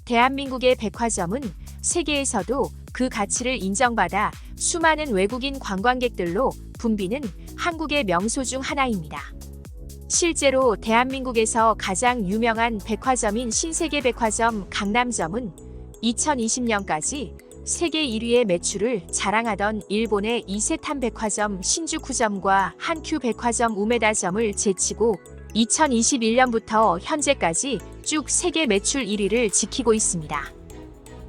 대한민국의 백화점은 세계에서도 그 가치를 인정받아 수많은 외국인 관광객들로 붐비는 한국의 명소 중 하나입니다. 실제로 대한민국에서 가장 유명한 백화점인 신세계백화점 강남점은 2020년까지 세계 1위의 매출을 자랑하던 일본의 이세탄 백화점 신주쿠점과 한큐 백화점 우메다점을 제치고 2021년부터 현재까지 쭉 세계 매출 1위를 지키고 있습니다.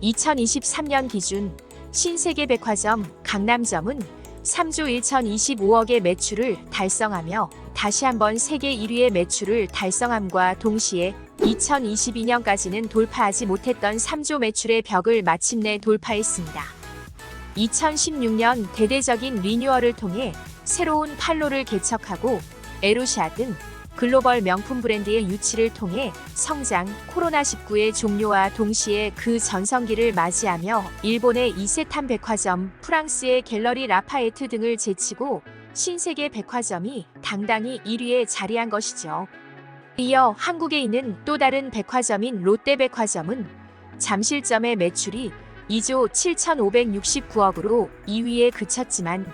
2023년 기준 신세계백화점 강남점은 3조 1,025억의 매출을 달성하며 다시 한번 세계 1위의 매출을 달성함과 동시에 2022년까지는 돌파하지 못했던 3조 매출의 벽을 마침내 돌파했습니다. 2016년 대대적인 리뉴얼을 통해 새로운 판로를 개척하고 에루샤 등 글로벌 명품 브랜드의 유치를 통해 성장, 코로나19의 종료와 동시에 그 전성기를 맞이하며 일본의 이세탄 백화점, 프랑스의 갤러리 라파에트 등을 제치고 신세계 백화점이 당당히 1위에 자리한 것이죠. 이어 한국에 있는 또 다른 백화점인 롯데백화점은 잠실점의 매출이 2조 7,569억으로 2위에 그쳤지만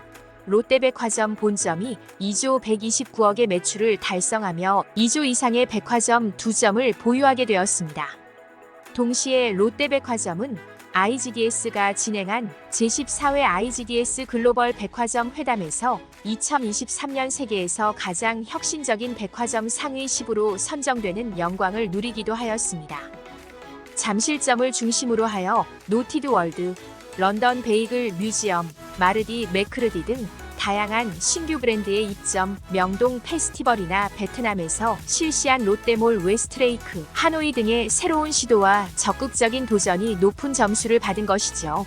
롯데백화점 본점이 2조 129억의 매출을 달성하며 2조 이상의 백화점 2점을 보유하게 되었습니다. 동시에 롯데백화점은 IGDS가 진행한 제14회 IGDS 글로벌 백화점 회담에서 2023년 세계에서 가장 혁신적인 백화점 상위 10으로 선정되는 영광을 누리기도 하였습니다. 잠실점을 중심으로 하여 노티드 월드, 런던 베이글 뮤지엄, 마르디 매크르디 등 다양한 신규 브랜드의 입점, 명동 페스티벌이나 베트남에서 실시한 롯데몰 웨스트레이크, 하노이 등의 새로운 시도와 적극적인 도전이 높은 점수를 받은 것이죠.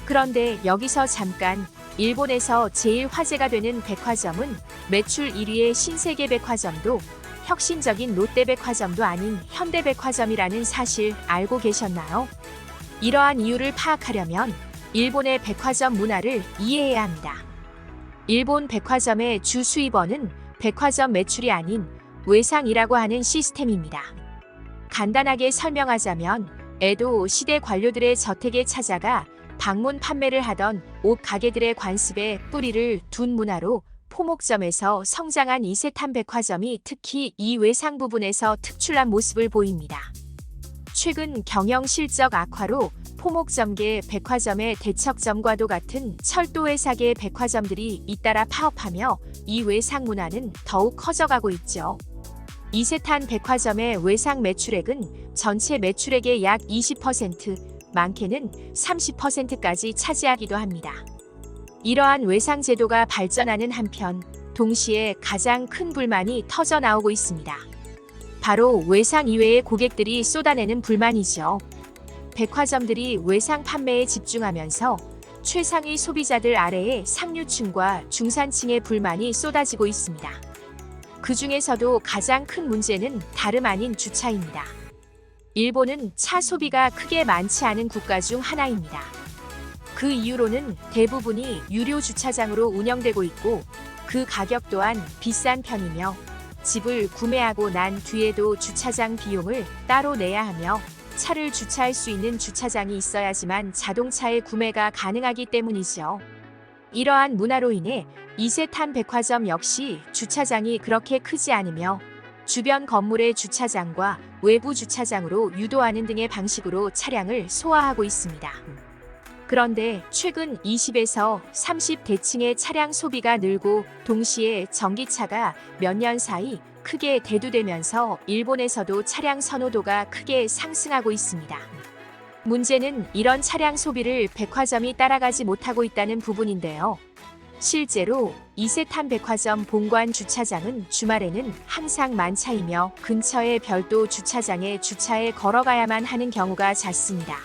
그런데 여기서 잠깐 일본에서 제일 화제가 되는 백화점은 매출 1위의 신세계백화점도 혁신적인 롯데백화점도 아닌 현대백화점이라는 사실 알고 계셨나요? 이러한 이유를 파악하려면 일본의 백화점 문화를 이해해야 합니다. 일본 백화점의 주 수입원은 백화점 매출이 아닌 외상이라고 하는 시스템입니다. 간단하게 설명하자면 에도 시대 관료들의 저택에 찾아가 방문 판매를 하던 옷 가게들의 관습에 뿌리를 둔 문화로 포목점에서 성장한 이세탄 백화점이 특히 이 외상 부분에서 특출난 모습을 보입니다. 최근 경영 실적 악화로 포목점계 백화점의 대척점과도 같은 철도회사계 백화점들이 잇따라 파업하며 이 외상 문화는 더욱 커져가고 있죠. 이세탄 백화점의 외상 매출액은 전체 매출액의 약 20%, 많게는 30%까지 차지하기도 합니다. 이러한 외상 제도가 발전하는 한편 동시에 가장 큰 불만이 터져 나오고 있습니다. 바로 외상 이외의 고객들이 쏟아내는 불만이죠. 백화점들이 외상 판매에 집중하면서 최상위 소비자들 아래에 상류층과 중산층의 불만이 쏟아지고 있습니다. 그 중에서도 가장 큰 문제는 다름 아닌 주차입니다. 일본은 차 소비가 크게 많지 않은 국가 중 하나입니다. 그 이유로는 대부분이 유료 주차장으로 운영되고 있고 그 가격 또한 비싼 편이며 집을 구매하고 난 뒤에도 주차장 비용을 따로 내야 하며 차를 주차할 수 있는 주차장이 있어야지만 자동차의 구매가 가능하기 때문이죠. 이러한 문화로 인해 이세탄 백화점 역시 주차장이 그렇게 크지 않으며 주변 건물의 주차장과 외부 주차장으로 유도하는 등의 방식으로 차량을 소화하고 있습니다. 그런데 최근 20에서 30대층의 차량 소비가 늘고 동시에 전기차가 몇 년 사이 크게 대두되면서 일본에서도 차량 선호도가 크게 상승하고 있습니다. 문제는 이런 차량 소비를 백화점이 따라가지 못하고 있다는 부분인데요. 실제로 이세탄 백화점 본관 주차장은 주말에는 항상 만차이며 근처의 별도 주차장에 주차해 걸어가야만 하는 경우가 잦습니다.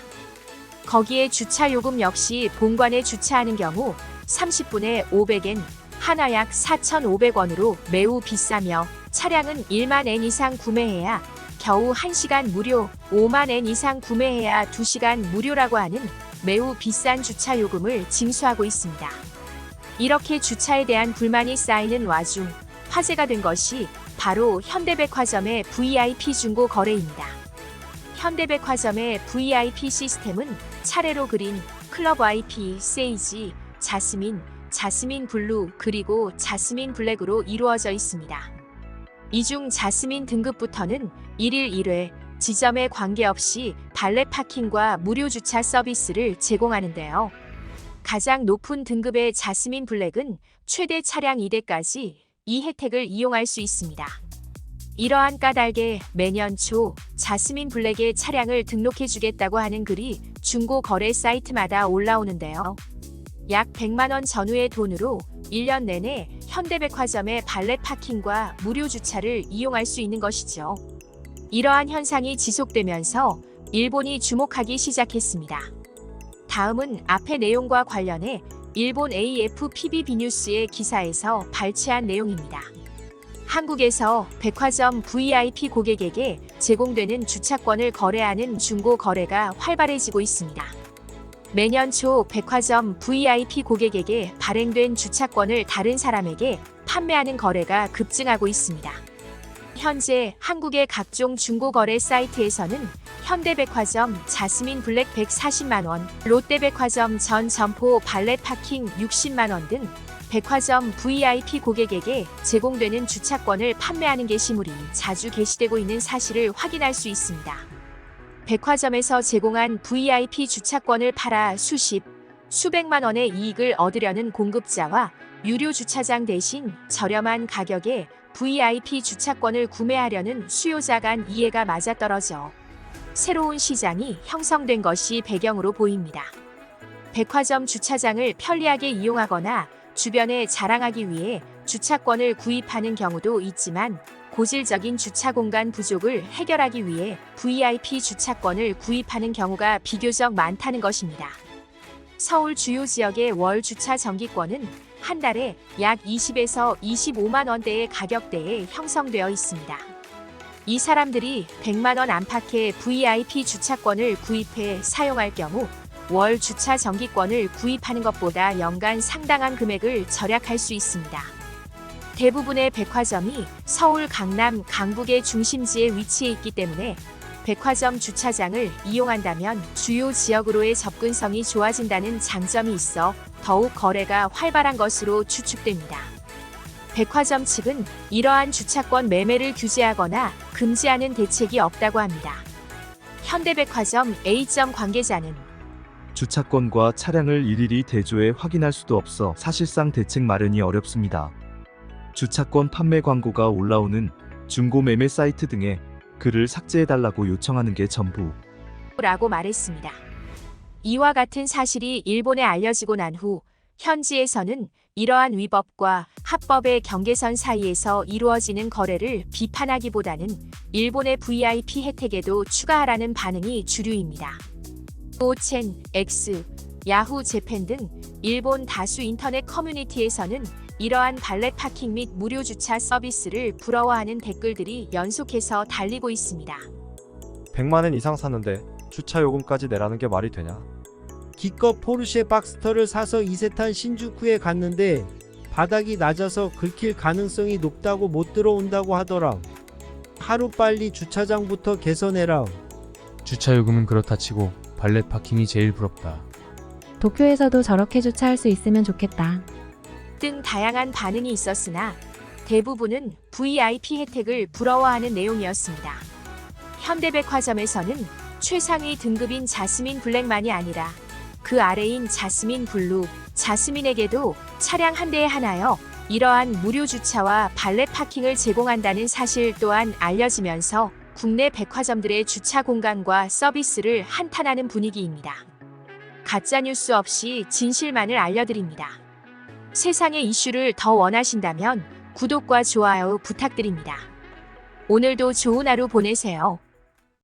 거기에 주차 요금 역시 본관에 주차하는 경우 30분에 500엔, 하나 약 4,500원으로 매우 비싸며 차량은 1만 엔 이상 구매해야 겨우 1시간 무료, 5만 엔 이상 구매해야 2시간 무료라고 하는 매우 비싼 주차 요금을 징수하고 있습니다. 이렇게 주차에 대한 불만이 쌓이는 와중 화제가 된 것이 바로 현대백화점의 VIP 중고 거래입니다. 현대백화점의 VIP 시스템은 차례로 그린 클럽 VIP, 세이지, 자스민, 자스민 블루 그리고 자스민 블랙으로 이루어져 있습니다. 이 중 자스민 등급부터는 1일 1회 지점에 관계없이 발렛 파킹과 무료 주차 서비스를 제공하는데요. 가장 높은 등급의 자스민 블랙은 최대 차량 2대까지 이 혜택을 이용할 수 있습니다. 이러한 까닭에 매년 초 자스민 블랙의 차량을 등록해주겠다고 하는 글이 중고 거래 사이트마다 올라오는데요. 약 100만 원 전후의 돈으로 1년 내내 현대백화점의 발렛 파킹과 무료 주차를 이용할 수 있는 것이죠. 이러한 현상이 지속되면서 일본이 주목하기 시작했습니다. 다음은 앞의 내용과 관련해 일본 AFPB 뉴스의 기사에서 발췌한 내용입니다. 한국에서 백화점 VIP 고객에게 제공되는 주차권을 거래하는 중고 거래가 활발해지고 있습니다. 매년 초 백화점 VIP 고객에게 발행된 주차권을 다른 사람에게 판매하는 거래가 급증하고 있습니다. 현재 한국의 각종 중고거래 사이트에서는 현대백화점 자스민 블랙 140만 원, 롯데백화점 전 점포 발렛 파킹 60만 원 등 백화점 VIP 고객에게 제공되는 주차권을 판매하는 게시물이 자주 게시되고 있는 사실을 확인할 수 있습니다. 백화점에서 제공한 VIP 주차권을 팔아 수백만 원의 이익을 얻으려는 공급자와 유료 주차장 대신 저렴한 가격에 VIP 주차권을 구매하려는 수요자 간 이해가 맞아떨어져 새로운 시장이 형성된 것이 배경으로 보입니다. 백화점 주차장을 편리하게 이용하거나 주변에 자랑하기 위해 주차권을 구입하는 경우도 있지만 고질적인 주차 공간 부족을 해결하기 위해 VIP 주차권을 구입하는 경우가 비교적 많다는 것입니다. 서울 주요 지역의 월 주차 정기권은 한 달에 약 20에서 25만 원대의 가격대에 형성되어 있습니다. 이 사람들이 100만 원 안팎의 VIP 주차권을 구입해 사용할 경우 월 주차 정기권을 구입하는 것보다 연간 상당한 금액을 절약할 수 있습니다. 대부분의 백화점이 서울, 강남, 강북의 중심지에 위치해 있기 때문에 백화점 주차장을 이용한다면 주요 지역으로의 접근성이 좋아진다는 장점이 있어 더욱 거래가 활발한 것으로 추측됩니다. 백화점 측은 이러한 주차권 매매를 규제하거나 금지하는 대책이 없다고 합니다. 현대백화점 A점 관계자는 주차권과 차량을 일일이 대조해 확인할 수도 없어 사실상 대책 마련이 어렵습니다. 주차권 판매 광고가 올라오는 중고 매매 사이트 등에 글을 삭제해달라고 요청하는 게 전부 라고 말했습니다. 이와 같은 사실이 일본에 알려지고 난 후 현지에서는 이러한 위법과 합법의 경계선 사이에서 이루어지는 거래를 비판하기보다는 일본의 VIP 혜택에도 추가하라는 반응이 주류입니다. 오첸, X, 야후 재팬 등 일본 다수 인터넷 커뮤니티에서는 이러한 발렛 파킹 및 무료 주차 서비스를 부러워하는 댓글들이 연속해서 달리고 있습니다. 100만 원 이상 샀는데 주차 요금까지 내라는 게 말이 되냐? 기껏 포르쉐 박스터를 사서 이세탄 신주쿠에 갔는데 바닥이 낮아서 긁힐 가능성이 높다고 못 들어온다고 하더라. 하루빨리 주차장부터 개선해라. 주차요금은 그렇다 치고 발렛 파킹이 제일 부럽다. 도쿄에서도 저렇게 주차할 수 있으면 좋겠다. 등 다양한 반응이 있었으나 대부분은 VIP 혜택을 부러워하는 내용이었습니다. 현대백화점에서는 최상위 등급인 자스민 블랙만이 아니라 그 아래인 자스민 블루, 자스민에게도 차량 한 대에 한하여 이러한 무료 주차와 발렛 파킹을 제공한다는 사실 또한 알려지면서 국내 백화점들의 주차 공간과 서비스를 한탄하는 분위기입니다. 가짜뉴스 없이 진실만을 알려드립니다. 세상의 이슈를 더 원하신다면 구독과 좋아요 부탁드립니다. 오늘도 좋은 하루 보내세요.